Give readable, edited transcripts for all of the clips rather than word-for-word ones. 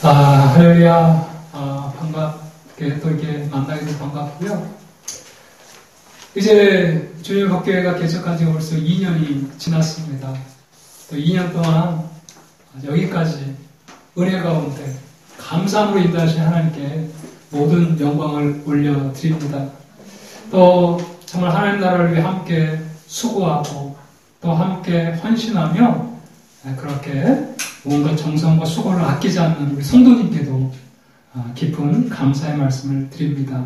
할렐루야. 반갑게 또 이렇게 만나게 돼서 반갑고요. 이제 주일 법교회가 개척한 지 벌써 2년이 지났습니다. 또 2년 동안 여기까지 은혜 가운데 감사함으로 인도하신 하나님께 모든 영광을 올려드립니다. 또 정말 하나님 나라를 위해 함께 수고하고 또 함께 헌신하며 그렇게 뭔가 정성과 수고를 아끼지 않는 우리 성도님께도 깊은 감사의 말씀을 드립니다.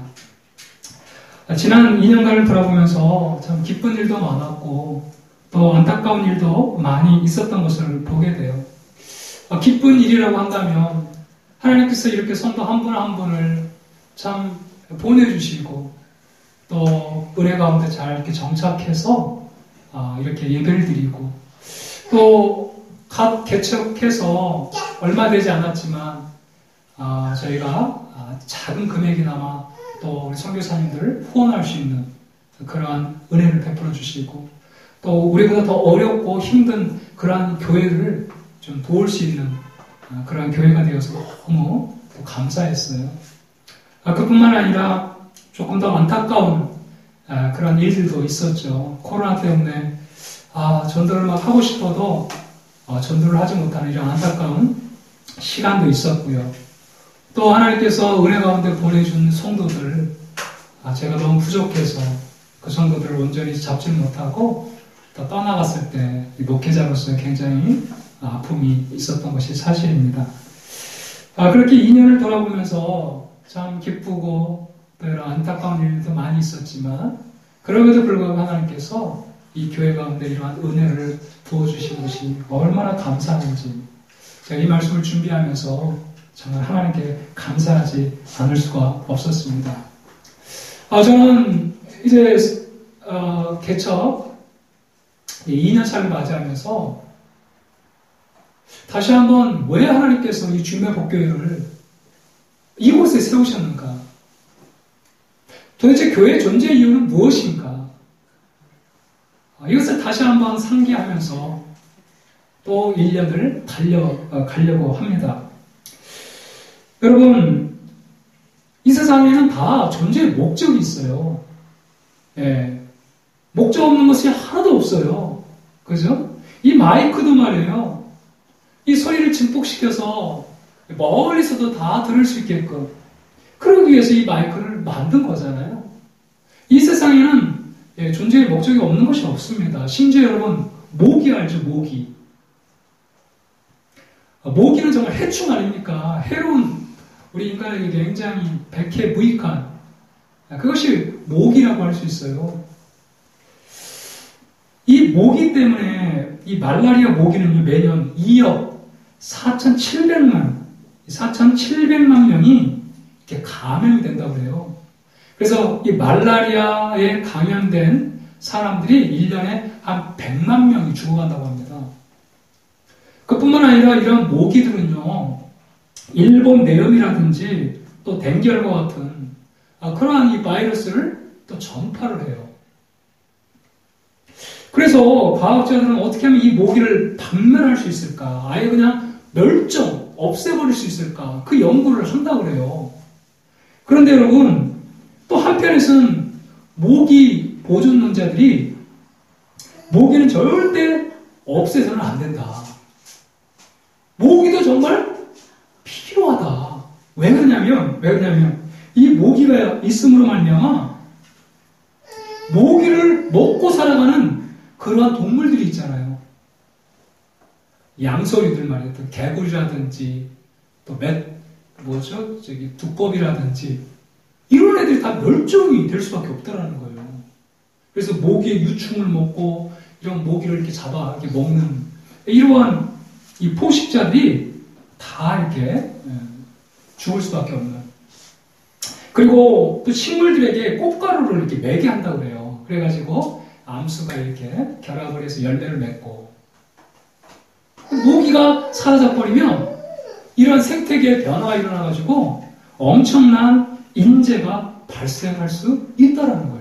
지난 2년간을 돌아보면서 참 기쁜 일도 많았고 또 안타까운 일도 많이 있었던 것을 보게 돼요. 기쁜 일이라고 한다면 하나님께서 이렇게 성도 한 분 한 분을 참 보내주시고 또 은혜 가운데 잘 이렇게 정착해서 이렇게 예배를 드리고 또 갓 개척해서 얼마 되지 않았지만 저희가 작은 금액이나마 또 우리 선교사님들을 후원할 수 있는 그러한 은혜를 베풀어 주시고 또 우리보다 더 어렵고 힘든 그러한 교회를 좀 도울 수 있는 그러한 교회가 되어서 너무 감사했어요. 그뿐만 아니라 조금 더 안타까운 그런 일들도 있었죠. 코로나 때문에 전도를 막 하고 싶어도 전도를 하지 못하는 이런 안타까운 시간도 있었고요. 또 하나님께서 은혜 가운데 보내준 성도들, 제가 너무 부족해서 그 성도들을 온전히 잡지 못하고 또 떠나갔을 때 목회자로서 굉장히 아픔이 있었던 것이 사실입니다. 그렇게 2년을 돌아보면서 참 기쁘고 또 이런 안타까운 일도 많이 있었지만 그럼에도 불구하고 하나님께서 이 교회 가운데 이러한 은혜를 부어주신 것이 얼마나 감사한지 제가 이 말씀을 준비하면서 정말 하나님께 감사하지 않을 수가 없었습니다. 저는 이제 개척 2년차를 맞이하면서 다시 한번 왜 하나님께서 이 주님의 복교회를 이곳에 세우셨는가? 도대체 교회의 존재 이유는 무엇인가? 이것을 다시 한번 상기하면서 또 1년을 가려고 합니다. 여러분, 이 세상에는 다 존재의 목적이 있어요. 목적 없는 것이 하나도 없어요. 그죠? 이 마이크도 말이에요. 이 소리를 증폭시켜서 멀리서도 다 들을 수 있게끔 그러기 위해서 이 마이크를 만든 거잖아요. 이 세상에는 존재의 목적이 없는 것이 없습니다. 심지어 여러분, 모기 알죠? 모기. 모기는 정말 해충 아닙니까? 해로운 우리 인간에게 굉장히 백해무익한 그것이 모기라고 할 수 있어요. 이 모기 때문에 이 말라리아 모기는 매년 2억 4,700만 명이 이렇게 감염이 된다고 해요. 그래서 이 말라리아에 감염된 사람들이 1년에 한 100만 명이 죽어간다고 합니다. 그뿐만 아니라 이런 모기들은요, 일본 내염이라든지 또 댕결과 같은 그러한 이 바이러스를 또 전파를 해요. 그래서 과학자들은 어떻게 하면 이 모기를 박멸할 수 있을까? 아예 그냥 없애버릴 수 있을까? 그 연구를 한다고 그래요. 그런데 여러분, 또 한편에서는 모기 보존론자들이 모기는 절대 없애서는 안 된다. 모기도 정말 필요하다. 왜 그러냐면 이 모기가 있음으로 말미암아 모기를 먹고 살아가는 그러한 동물들이 있잖아요. 양서류들 말이에요. 또 개구리라든지 또 두꺼비라든지 이런 애들이 다 멸종이 될 수밖에 없다라는 거예요. 그래서 모기의 유충을 먹고 이런 모기를 이렇게 잡아 이렇게 먹는 이러한 이 포식자들이 다 이렇게 죽을 수밖에 없는. 그리고 또 식물들에게 꽃가루를 이렇게 매게 한다고 그래요. 그래가지고 암수가 이렇게 결합을 해서 열매를 맺고 모기가 사라져버리면 이런 생태계의 변화가 일어나가지고 엄청난 인재가 발생할 수 있다는 거예요.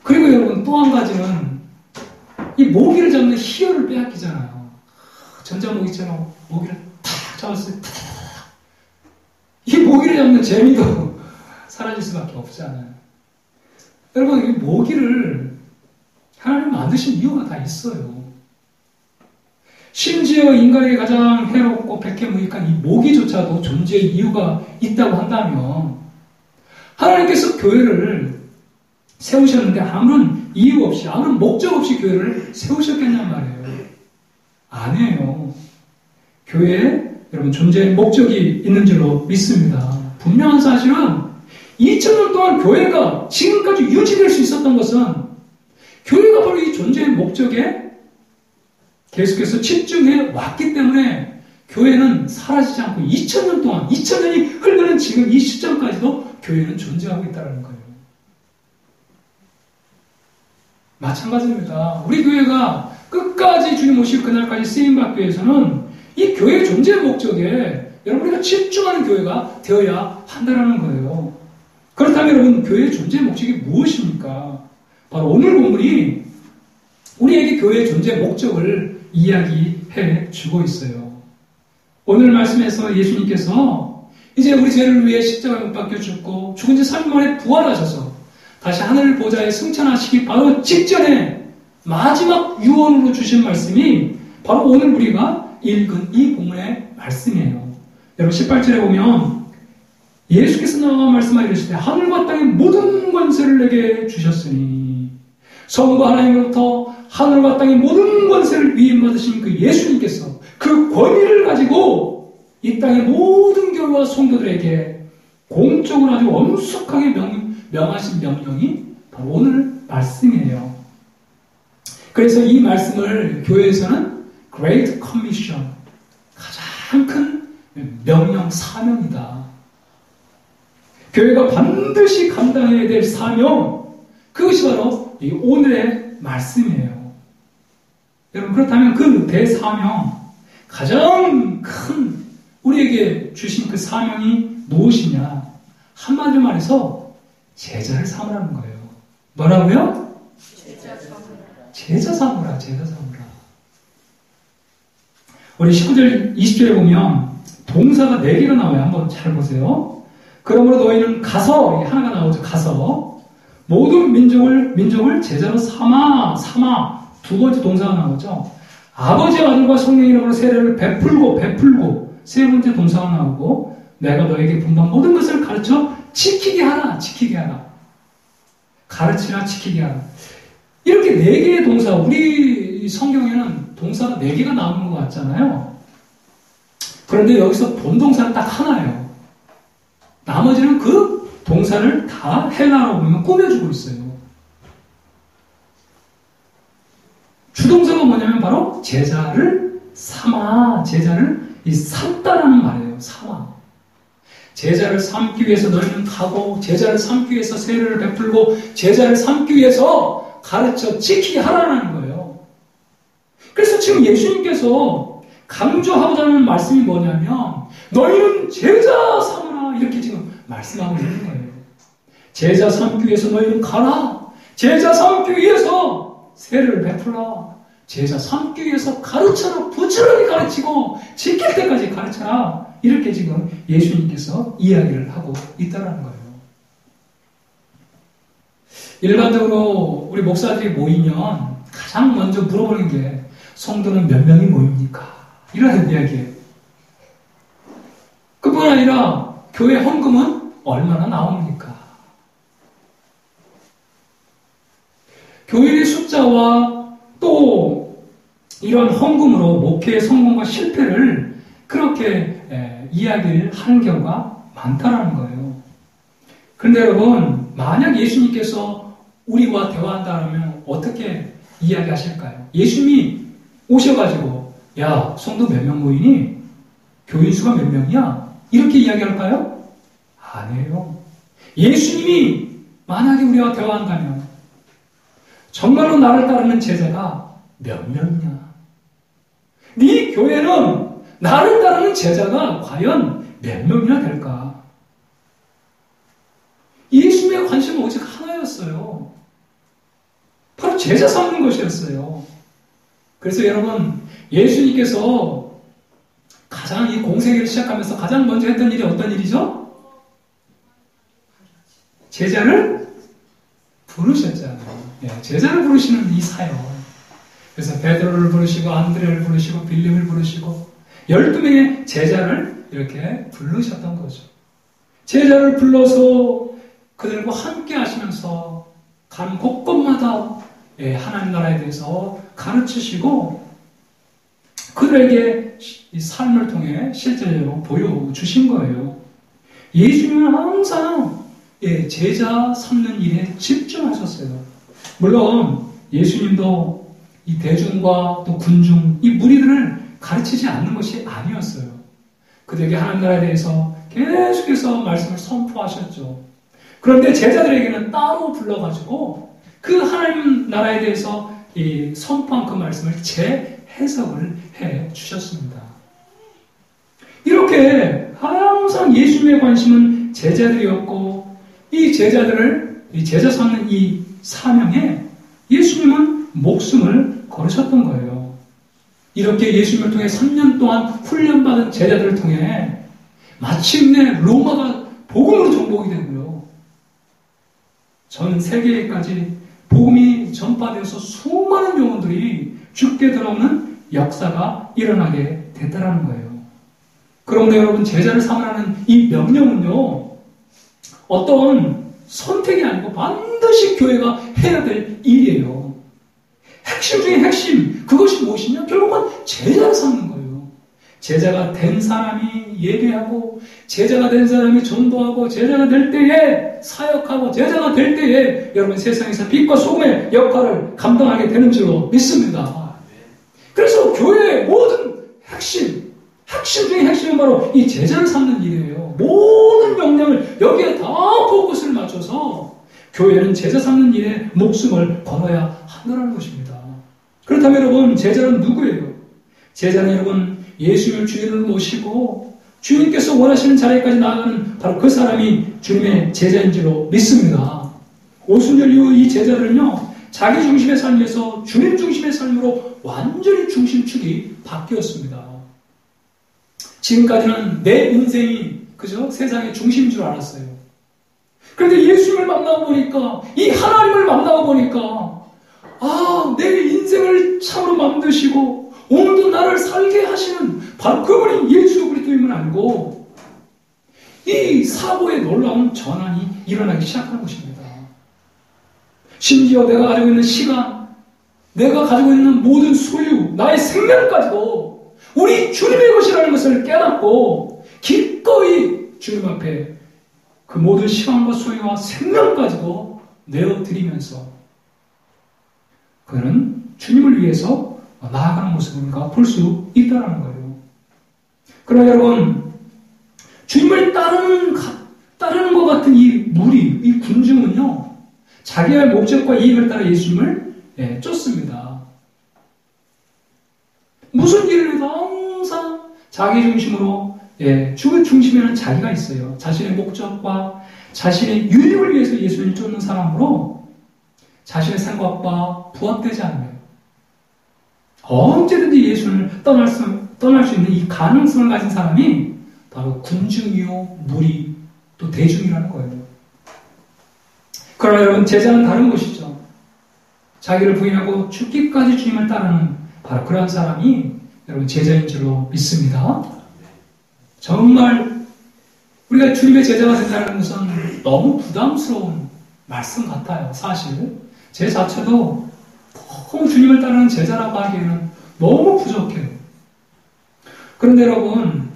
그리고 여러분 또 한 가지는 이 모기를 잡는 희열을 빼앗기잖아요. 전자모기처럼 모기를 탁 잡았어요. 탁. 이 모기를 잡는 재미도 사라질 수밖에 없잖아요. 여러분, 이 모기를 하나님 만드신 이유가 다 있어요. 심지어 인간에게 가장 해롭고 백해무익한 이 모기조차도 존재의 이유가 있다고 한다면 하나님께서 교회를 세우셨는데 아무런 이유 없이, 아무런 목적 없이 교회를 세우셨겠냔 말이에요. 아니에요. 교회에 여러분 존재의 목적이 있는 줄로 믿습니다. 분명한 사실은 2000년 동안 교회가 지금까지 유지될 수 있었던 것은 교회가 바로 이 존재의 목적에 계속해서 집중해 왔기 때문에 교회는 사라지지 않고 2000년 동안, 2000년이 흐르는 지금 이 시점까지도 교회는 존재하고 있다는 거예요. 마찬가지입니다. 우리 교회가 끝까지 주님 오실 그날까지 쓰임받기 위해서는 이 교회의 존재 목적에 여러분 우리가 집중하는 교회가 되어야 한다는 거예요. 그렇다면 여러분 교회의 존재 목적이 무엇입니까? 바로 오늘 본문이 우리에게 교회의 존재 목적을 이야기해 주고 있어요. 오늘 말씀에서 예수님께서 이제 우리 죄를 위해 십자가에 못 박혀 죽고 죽은 지 3일 만에 부활하셔서 다시 하늘 보좌에 승천하시기 바로 직전에 마지막 유언으로 주신 말씀이 바로 오늘 우리가 읽은 이 본문의 말씀이에요. 여러분 18절에 보면 예수께서 나와 말씀하시되 하늘과 땅의 모든 권세를 내게 주셨으니 성부 하나님으로부터 하늘과 땅의 모든 권세를 위임받으신 그 예수님께서 그 권위를 가지고 이 땅의 모든 교회와 성도들에게 공적으로 아주 엄숙하게 명하신 명령이 바로 오늘 말씀이에요. 그래서 이 말씀을 교회에서는 Great Commission, 가장 큰 명령, 사명이다. 교회가 반드시 감당해야 될 사명, 그것이 바로 이 오늘의 말씀이에요. 여러분 그렇다면 그 대사명, 가장 큰 우리에게 주신 그 사명이 무엇이냐? 한마디로 말해서 제자를 삼으라는 거예요. 뭐라고요? 제자 삼으라. 우리 19절, 20절에 보면 동사가 4개가 나와요. 한번 잘 보세요. 그러므로 너희는 가서, 하나가 나오죠. 가서 모든 민족을 제자로 삼아. 두 번째 동사가 나오죠. 아버지와 아들과 성령 이름으로 세례를 베풀고 세 번째 동사가 나오고 내가 너에게 분반 모든 것을 가르쳐 지키게 하라. 가르치라, 지키게 하라. 이렇게 4개의 동사, 우리 성경에는 동사가 4개가 나오는 것 같잖아요. 그런데 여기서 본동사는 딱 하나예요. 나머지는 그 동사를 다 헬라어로 보면 꾸며주고 있어요. 주동사가 뭐냐면 바로 제자를 삼아, 제자를 삼다라는 말이에요. 삼아. 제자를 삼기 위해서 너희는 가고, 제자를 삼기 위해서 세례를 베풀고, 제자를 삼기 위해서 가르쳐 지키게 하라는 거예요. 그래서 지금 예수님께서 강조하고자 하는 말씀이 뭐냐면 너희는 제자 삼으라 이렇게 지금 말씀하고 있는 거예요. 제자 삼기 위해서 너희는 가라. 제자 삼기 위해서 세례를 베풀라. 제자 삼기 위해서 가르쳐라. 부지런히 가르치고 지킬 때까지 가르쳐라. 이렇게 지금 예수님께서 이야기를 하고 있다는 거예요. 일반적으로 우리 목사들이 모이면 가장 먼저 물어보는 게 성도는 몇 명이 모입니까? 이런 이야기예요. 그뿐 아니라 교회 헌금은 얼마나 나옵니까? 교인의 숫자와 또 이런 헌금으로 목회의 성공과 실패를 그렇게 이야기를 하는 경우가 많다는 거예요. 그런데 여러분, 만약 예수님께서 우리와 대화한다면 어떻게 이야기하실까요? 예수님이 오셔가지고 야, 성도 몇 명 모이니? 교인 수가 몇 명이야? 이렇게 이야기할까요? 아니에요. 예수님이 만약에 우리와 대화한다면 정말로 나를 따르는 제자가 몇 명이냐? 네 교회는 나를 따르는 제자가 과연 몇 명이나 될까? 예수님의 관심은 오직 하나였어요. 바로 제자 삼는 것이었어요. 그래서 여러분, 예수님께서 가장 이 공생애를 시작하면서 가장 먼저 했던 일이 어떤 일이죠? 제자를 부르셨잖아요. 예, 제자를 부르시는 이 사역. 그래서 베드로를 부르시고 안드레를 부르시고 빌립을 부르시고 12명의 제자를 이렇게 부르셨던 거죠. 제자를 불러서 그들과 함께 하시면서 간 곳곳마다 하나님 나라에 대해서 가르치시고 그들에게 이 삶을 통해 실제로 보여주신 거예요. 예수님은 항상 제자 삼는 일에 집중하셨어요. 물론 예수님도 이 대중과 또 군중, 이 무리들을 가르치지 않는 것이 아니었어요. 그들에게 하나님 나라에 대해서 계속해서 말씀을 선포하셨죠. 그런데 제자들에게는 따로 불러가지고 그 하나님 나라에 대해서 이 선포한 그 말씀을 재해석을 해 주셨습니다. 이렇게 항상 예수님의 관심은 제자들이었고 이 제자들을 제자 삼는 이 사명에 예수님은 목숨을 걸으셨던 거예요. 이렇게 예수님을 통해 3년 동안 훈련받은 제자들을 통해 마침내 로마가 복음으로 정복이 되고요. 전 세계까지 복음이 전파되어서 수많은 영혼들이 죽게 돌아오는 역사가 일어나게 됐다는 거예요. 그런데 여러분 제자를 삼으라는 이 명령은요. 어떤 선택이 아니고 반드시 교회가 해야 될 일이에요. 핵심 중에 핵심 그것이 무엇이냐? 결국은 제자를 삼는 거예요. 제자가 된 사람이 예배하고 제자가 된 사람이 전도하고 제자가 될 때에 사역하고 제자가 될 때에 여러분 세상에서 빛과 소금의 역할을 감당하게 되는 줄로 믿습니다. 그래서 교회의 모든 핵심 중에 핵심은 바로 이 제자를 삼는 일이에요. 모든 역량을 여기에 다 포커스를 맞춰서 교회는 제자 삼는 일에 목숨을 걸어야 한다는 것입니다. 그렇다면 여러분 제자는 누구예요? 제자는 여러분 예수님을 주인을 모시고 주님께서 원하시는 자리까지 나아가는 바로 그 사람이 주님의 제자인 줄로 믿습니다. 오순절 이후 이 제자들은요 자기 중심의 삶에서 주님 중심의 삶으로 완전히 중심축이 바뀌었습니다. 지금까지는 내 인생이 그죠? 세상의 중심인 줄 알았어요. 그런데 예수님을 만나고 보니까 이 하나님을 만나고 보니까 내 인생을 참으로 만드시고 오늘도 나를 살게 하시는 바로 그분이 예수 그리스도임을 알고 이 사고의 놀라운 전환이 일어나기 시작하는 것입니다. 심지어 내가 가지고 있는 시간, 내가 가지고 있는 모든 소유, 나의 생명까지도 우리 주님의 것이라는 것을 깨닫고 기꺼이 주님 앞에 그 모든 시간과 소유와 생명까지도 내어드리면서 그는 주님을 위해서 나아가는 모습을 우리가 볼 수 있다는 거예요. 그러나 여러분 주님을 따르는 것 같은 이 무리, 이 군중은요 자기의 목적과 이익을 따라 예수님을 쫓습니다. 무슨 일을 해도 항상 자기 중심으로 주 중심에는 자기가 있어요. 자신의 목적과 자신의 유익을 위해서 예수님을 쫓는 사람으로 자신의 생각과 부합되지 않아요. 언제든지 예수를 떠날 수 있는 이 가능성을 가진 사람이 바로 군중이요, 무리, 또 대중이라는 거예요. 그러나 여러분 제자는 다른 것이죠. 자기를 부인하고 죽기까지 주님을 따르는 바로 그런 사람이 여러분 제자인 줄로 믿습니다. 정말 우리가 주님의 제자가 된다는 것은 너무 부담스러운 말씀 같아요. 사실 제 자체도 너무 주님을 따르는 제자라고 하기에는 너무 부족해요. 그런데 여러분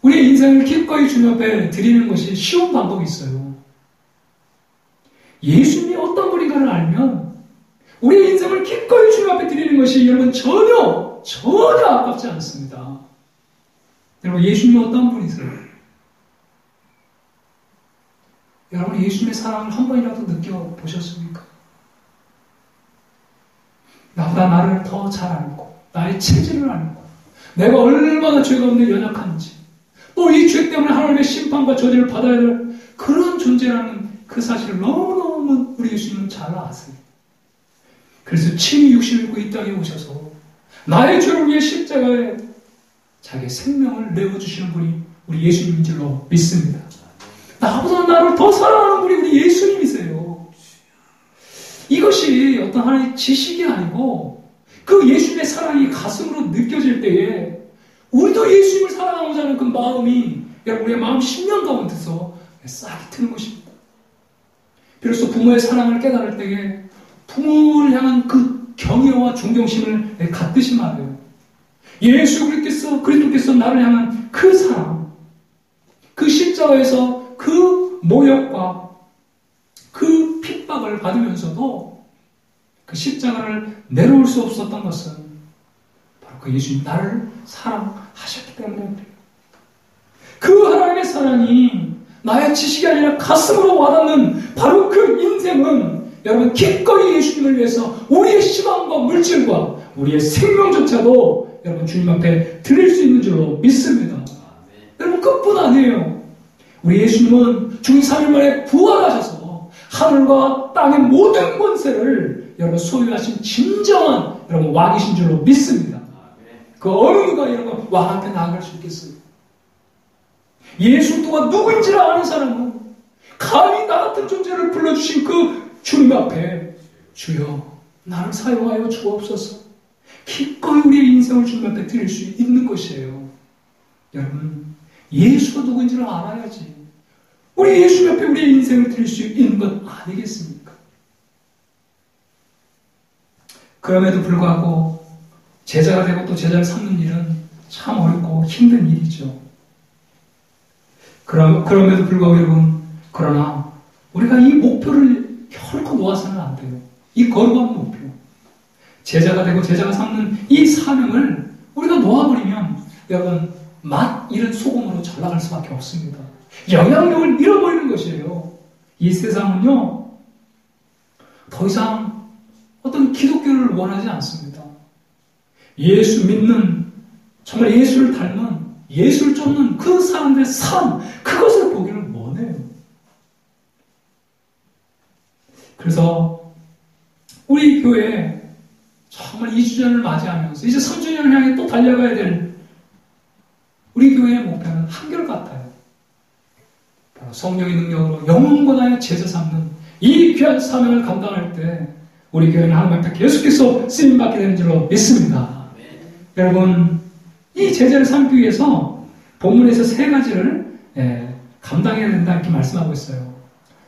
우리의 인생을 기꺼이 주님 앞에 드리는 것이 쉬운 방법이 있어요. 예수님이 어떤 분인가를 알면 우리의 인생을 기꺼이 주님 앞에 드리는 것이 여러분 전혀 아깝지 않습니다. 여러분 예수님이 어떤 분이세요? 여러분 예수님의 사랑을 한 번이라도 느껴보셨습니까? 나보다 나를 더 잘 알고 나의 체질을 알고 내가 얼마나 죄 가운데 연약한지 또 이 죄 때문에 하나님의 심판과 저주를 받아야 될 그런 존재라는 그 사실을 너무너무 우리 예수님은 잘 아세요. 그래서 친히 육신을 입고 이 땅에 오셔서 나의 죄를 위해 십자가에 자기의 생명을 내어주시는 분이 우리 예수님인 줄로 믿습니다. 나보다 나를 더 사랑하는 분이 우리 예수님이세요. 이것이 어떤 하나의 지식이 아니고 그 예수님의 사랑이 가슴으로 느껴질 때에 우리도 예수님을 사랑하고자 하는 그 마음이 우리의 마음 심령 가운데서 싹이 트는 것입니다. 비로소 부모의 사랑을 깨달을 때에 부모를 향한 그 경외와 존경심을 갖듯이 말해요. 예수 그리스도께서 나를 향한 그 사랑, 그 십자가에서 그 모욕과 그 핍박을 받으면서도 그 십자가를 내려올 수 없었던 것은 바로 그 예수님 나를 사랑하셨기 때문에 그래요. 그 하나님의 사랑이 나의 지식이 아니라 가슴으로 와닿는 바로 그 인생은 여러분 기꺼이 예수님을 위해서 우리의 시간과 물질과 우리의 생명조차도 여러분 주님 앞에 드릴 수 있는 줄로 믿습니다. 여러분 그뿐 아니에요. 우리 예수님은 주님 3일 만에 부활하셔서 하늘과 땅의 모든 권세를 여러분 소유하신 진정한 여러분 왕이신 줄로 믿습니다. 그 어느 누가 여러분 왕 앞에 나아갈 수 있겠어요? 예수 또한 누구인지를 아는 사람은 감히 나 같은 존재를 불러주신 그 주님 앞에 주여 나를 사용하여 주옵소서 기꺼이 우리의 인생을 주님 앞에 드릴 수 있는 것이에요. 여러분 예수가 누구인지를 알아야지 우리 예수 앞에 우리의 인생을 드릴 수 있는 것 아니겠습니까? 그럼에도 불구하고 제자가 되고 또 제자를 삼는 일은 참 어렵고 힘든 일이죠. 그럼에도 불구하고 여러분 그러나 우리가 이 목표를 결코 놓아서는 안 돼요. 이 거룩한 목표 제자가 되고 제자가 삼는 이 사명을 우리가 놓아버리면 여러분 맛 잃은 소금으로 전락할 수밖에 없습니다. 영향력을 잃어버리는 것이에요. 이 세상은요 더 이상 어떤 기독교를 원하지 않습니다. 예수 믿는 정말 예수를 닮은 예수를 쫓는 그 사람들의 삶 그것을 보기를 원해요. 그래서 우리 교회에 정말 2주년을 맞이하면서 이제 3주년을 향해 또 달려가야 될 우리 교회의 목표는 한결같아요. 바로 성령의 능력으로 영원하여 제자 삼는 이 귀한 사명을 감당할 때 우리 교회는 하나님 앞에 계속해서 쓰임받게 되는 줄로 믿습니다. 여러분 이 제자를 삼기 위해서 본문에서 세 가지를 감당해야 된다 이렇게 말씀하고 있어요.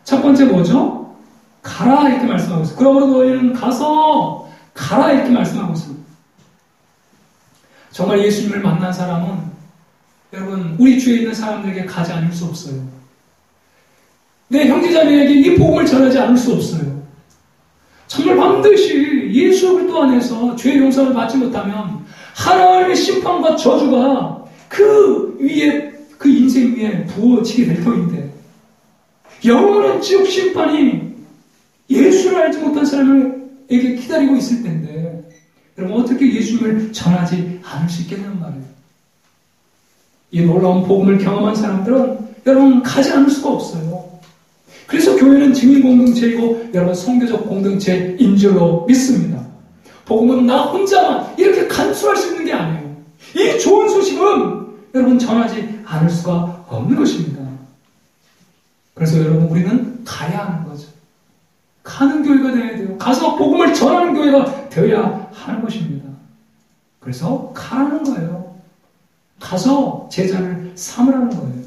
첫 번째 뭐죠? 가라 이렇게 말씀하고 있어요. 그러므로 너희는 가서 가라 이렇게 말씀하고 있습니다. 정말 예수님을 만난 사람은 여러분 우리 주위에 있는 사람들에게 가지 않을 수 없어요. 내 형제자매에게 이 복음을 전하지 않을 수 없어요. 정말 반드시 예수 그리스도 안에서 죄의 용서를 받지 못하면 하나님의 심판과 저주가 그 위에 그 인생 위에 부어지게 될 터인데 영원한 지옥 심판이 예수를 알지 못한 사람에게 기다리고 있을 텐데 여러분 어떻게 예수님을 전하지 않을 수 있겠냐는 말이에요. 이 놀라운 복음을 경험한 사람들은 여러분 가지 않을 수가 없어요. 그래서 교회는 증인 공동체이고 여러분 선교적 공동체인 줄로 믿습니다. 복음은 나 혼자만 이렇게 간수할 수 있는 게 아니에요. 이 좋은 소식은 여러분 전하지 않을 수가 없는 것입니다. 그래서 여러분 우리는 가야 하는 거죠. 가는 교회가 되어야 돼요. 가서 복음을 전하는 교회가 되어야 하는 것입니다. 그래서 가라는 거예요. 가서 제자를 삼으라는 거예요.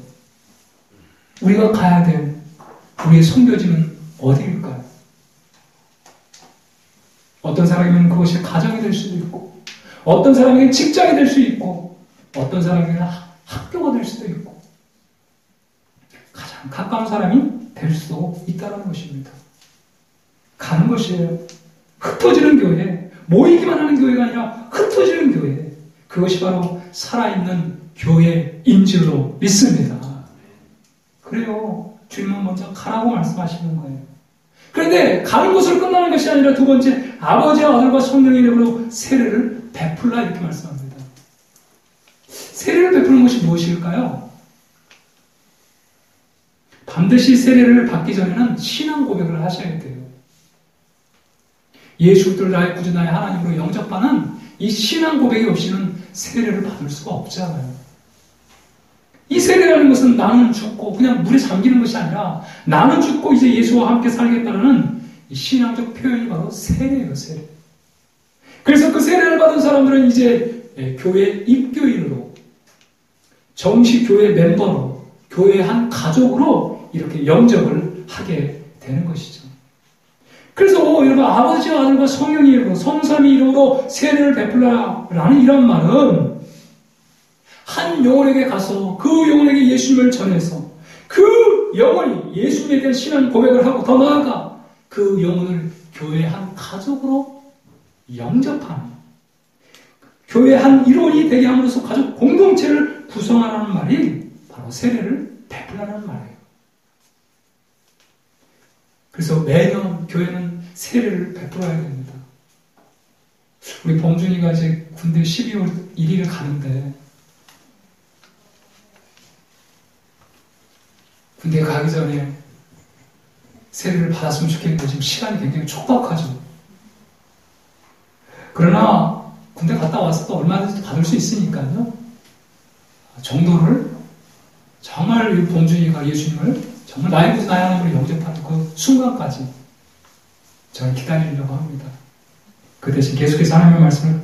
우리가 가야 될 우리의 선교지는 어디일까요? 어떤 사람이면 그것이 가정이 될 수도 있고 어떤 사람에게는 직장이 될 수 있고 어떤 사람에게는 학교가 될 수도 있고 가장 가까운 사람이 될 수도 있다는 것입니다. 가는 것이에요. 흩어지는 교회, 모이기만 하는 교회가 아니라 흩어지는 교회, 그것이 바로 살아있는 교회인 줄로 믿습니다. 그래요. 주님은 먼저 가라고 말씀하시는 거예요. 그런데 가는 곳으로 끝나는 것이 아니라 두 번째 아버지와 아들과 성령의 이름으로 세례를 베풀라 이렇게 말씀합니다. 세례를 베푸는 것이 무엇일까요? 반드시 세례를 받기 전에는 신앙 고백을 하셔야 돼요. 예수 그리스도를 나의 구주 나의 하나님으로 영접하는 이 신앙 고백이 없이는 세례를 받을 수가 없잖아요. 이 세례라는 것은 나는 죽고 그냥 물에 잠기는 것이 아니라 나는 죽고 이제 예수와 함께 살겠다는 이 신앙적 표현이 바로 세례예요, 세례. 그래서 그 세례를 받은 사람들은 이제 교회 입교인으로, 정식 교회 멤버로, 교회 한 가족으로 이렇게 영접을 하게 되는 것이죠. 그래서 여러분, 아버지와 아들과 성령의 이름으로, 성삼위 이름으로 세례를 베풀라라는 이런 말은 한 영혼에게 가서 그 영혼에게 예수님을 전해서 그 영혼이 예수님에 대한 신앙 고백을 하고 더 나아가 그 영혼을 교회 한 가족으로 영접하는, 교회 한 일원이 되게 함으로써 가족 공동체를 구성하라는 말이 바로 세례를 베풀라는 말이에요. 그래서 매년 교회는 세례를 베풀어야 됩니다. 우리 범준이가 이제 군대 12월 1일에 가는데, 군대 가기 전에 세례를 받았으면 좋겠는데 지금 시간이 굉장히 촉박하죠. 그러나 군대 갔다 와서 또 얼마든지 받을 수 있으니까요. 정도를 정말 이 범준이가 예수님을 정말 나의 구주 나의 하나님으로 영접하는 그 순간까지 저를 기다리려고 합니다. 그 대신 계속해서 하나님의 말씀을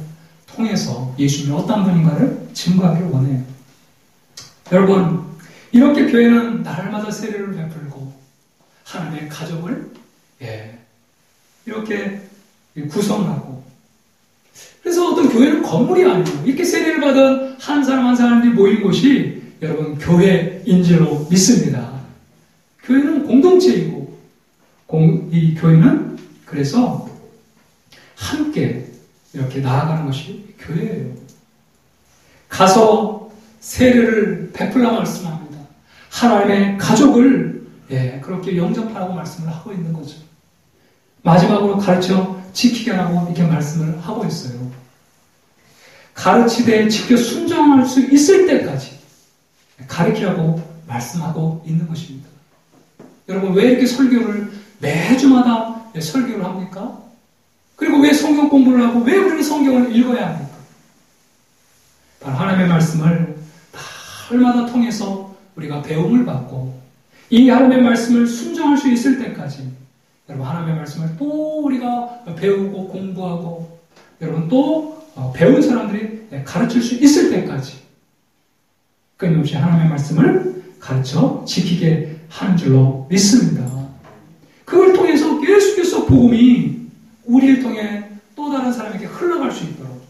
통해서 예수님이 어떤 분인가를 증거하기를 원해요. 여러분, 이렇게 교회는 날마다 세례를 베풀고 하나님의 가족을 이렇게 구성하고, 그래서 어떤 교회는 건물이 아니에요. 이렇게 세례를 받은 한 사람 한 사람들이 모인 곳이 여러분 교회인 줄로 믿습니다. 교회는 공동체이고 이 교회는 그래서 함께 이렇게 나아가는 것이 교회예요. 가서 세례를 베풀라 말씀합니다. 하나님의 가족을 그렇게 영접하라고 말씀을 하고 있는 거죠. 마지막으로 가르쳐 지키게 하라고 이렇게 말씀을 하고 있어요. 가르치되 지켜 순종할 수 있을 때까지 가르치라고 말씀하고 있는 것입니다. 여러분, 왜 이렇게 설교를 매주마다 설교를 합니까? 그리고 왜 성경 공부를 하고 왜 우리는 성경을 읽어야 합니까? 바로 하나님의 말씀을 날마다 통해서 우리가 배움을 받고 이 하나님의 말씀을 순종할 수 있을 때까지, 여러분, 하나님의 말씀을 또 우리가 배우고 공부하고 여러분 또 배운 사람들이 가르칠 수 있을 때까지 끊임없이 하나님의 말씀을 가르쳐 지키게 하는 줄로 믿습니다. 그걸 통해서 계속해서 복음이 우리를 통해 또 다른 사람에게 흘러갈 수 있도록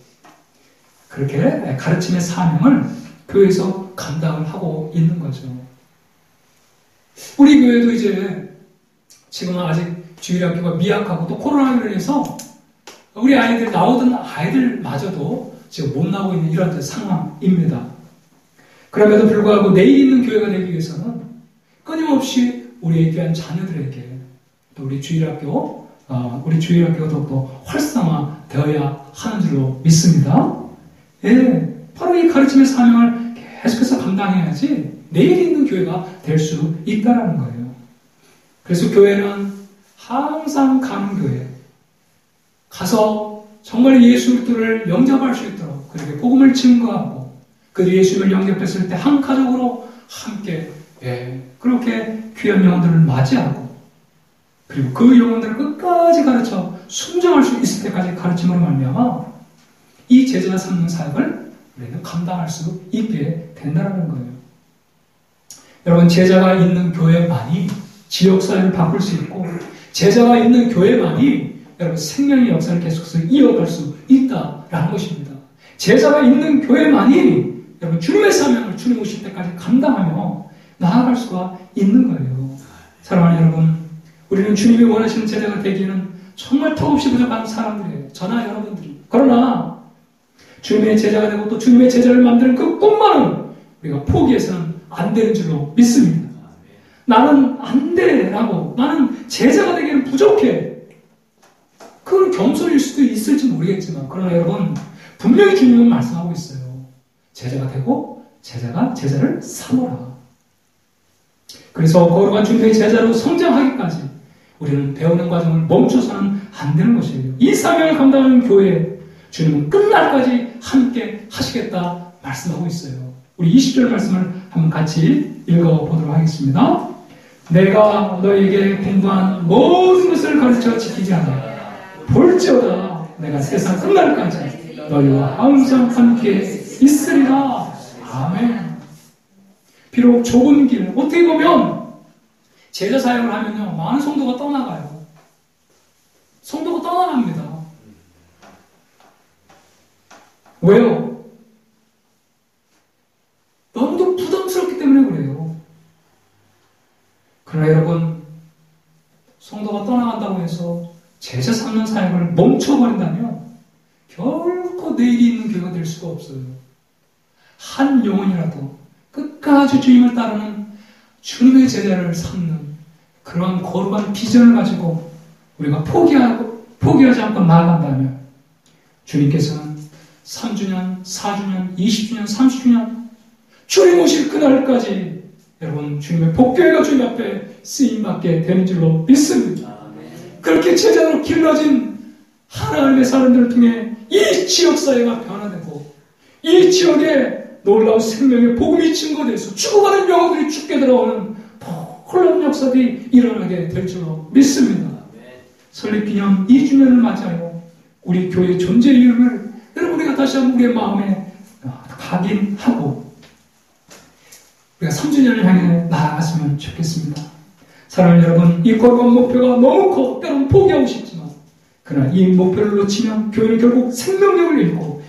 그렇게 가르침의 사명을 교회에서 감당을 하고 있는 거죠. 우리 교회도 이제 지금은 아직 주일학교가 미약하고 또 코로나로 인해서 우리 아이들, 나오던 아이들마저도 지금 못 나오고 있는 이런 상황입니다. 그럼에도 불구하고 내일 있는 교회가 되기 위해서는 끊임없이 우리의 귀한 자녀들에게 또 우리 주일학교가 더욱더 활성화되어야 하는 줄로 믿습니다. 바로 이 가르침의 사명을 계속해서 감당해야지 내일 있는 교회가 될 수 있다는 거예요. 그래서 교회는 항상 가는 교회, 가서 정말 예수 그리스도를 영접할 수 있도록 그렇게 복음을 증거하고 그 예수님을 영접했을 때 한 가족으로 함께 그렇게 귀한 영혼들을 맞이하고 그리고 그 영혼들을 끝까지 가르쳐 순종할 수 있을 때까지 가르침으로 말미암아 이 제자 삼는 사역을 우리는 감당할 수 있게 된다는 거예요. 여러분, 제자가 있는 교회만이 지역사회를 바꿀 수 있고 제자가 있는 교회만이 여러분 생명의 역사를 계속해서 이어갈 수 있다라는 것입니다. 제자가 있는 교회만이 여러분 주님의 사명을 주님 오실 때까지 감당하며 나아갈 수가 있는 거예요. 사랑하는 여러분, 우리는 주님이 원하시는 제자가 되기에는 정말 턱없이 부족한 사람들이에요. 저나 여러분들이. 그러나 주님의 제자가 되고 또 주님의 제자를 만드는 그 꿈만은 우리가 포기해서는 안 되는 줄로 믿습니다. 나는 안 돼라고, 나는 제자가 되기에는 부족해. 그건 겸손일 수도 있을지 모르겠지만, 그러나 여러분, 분명히 주님은 말씀하고 있어요. 제자가 되고 제자를 삼으라. 그래서 거룩한 주님의 제자로 성장하기까지 우리는 배우는 과정을 멈춰서는 안 되는 것이에요. 이 사명을 감당하는 교회, 주님은 끝날까지 함께 하시겠다 말씀하고 있어요. 우리 20절 말씀을 한번 같이 읽어보도록 하겠습니다. 내가 너에게 공부한 모든 것을 가르쳐 지키지 않아 볼지어다 내가 세상 끝날까지 너희와 항상 함께 있으리라. 아멘. 비록 좁은 길, 어떻게 보면 제자 사역을 하면요 많은 성도가 떠나가요. 성도가 떠나갑니다. 왜요? 너무도 부담스럽기 때문에 그래요. 그러나 여러분, 성도가 떠나간다고 해서 제자 삼는 사역을 멈춰버린다면 결코 내일이 있는 교회가 될 수가 없어요. 한 영혼이라도 끝까지 주님을 따르는 주님의 제자를 삼는 그런 거룩한 비전을 가지고 우리가 포기하지 않고 나아간다면 주님께서는 3주년, 4주년, 20주년, 30주년 주님 오실 그날까지 여러분 주님의 복교회가 주님 앞에 쓰임받게 되는 줄로 믿습니다. 그렇게 제자로 길러진 하나님의 사람들을 통해 이 지역사회가 변화되고 이 지역에 놀라운 생명의 복음이 증거돼서 죽어가는 영혼들이 죽게 들어오는 놀라운 역사들이 일어나게 될 줄로 믿습니다. 설립기념 2주년을 맞이하여 우리 교회의 존재 이유를 여러분 우리가 다시 한번 우리의 마음에 각인하고 우리가 3주년을 향해 나아갔으면 좋겠습니다. 사랑하는 여러분, 이 거룩한 목표가 너무 커 때로는 포기하고 싶지만 그러나 이 목표를 놓치면 교회는 결국 생명력을 잃고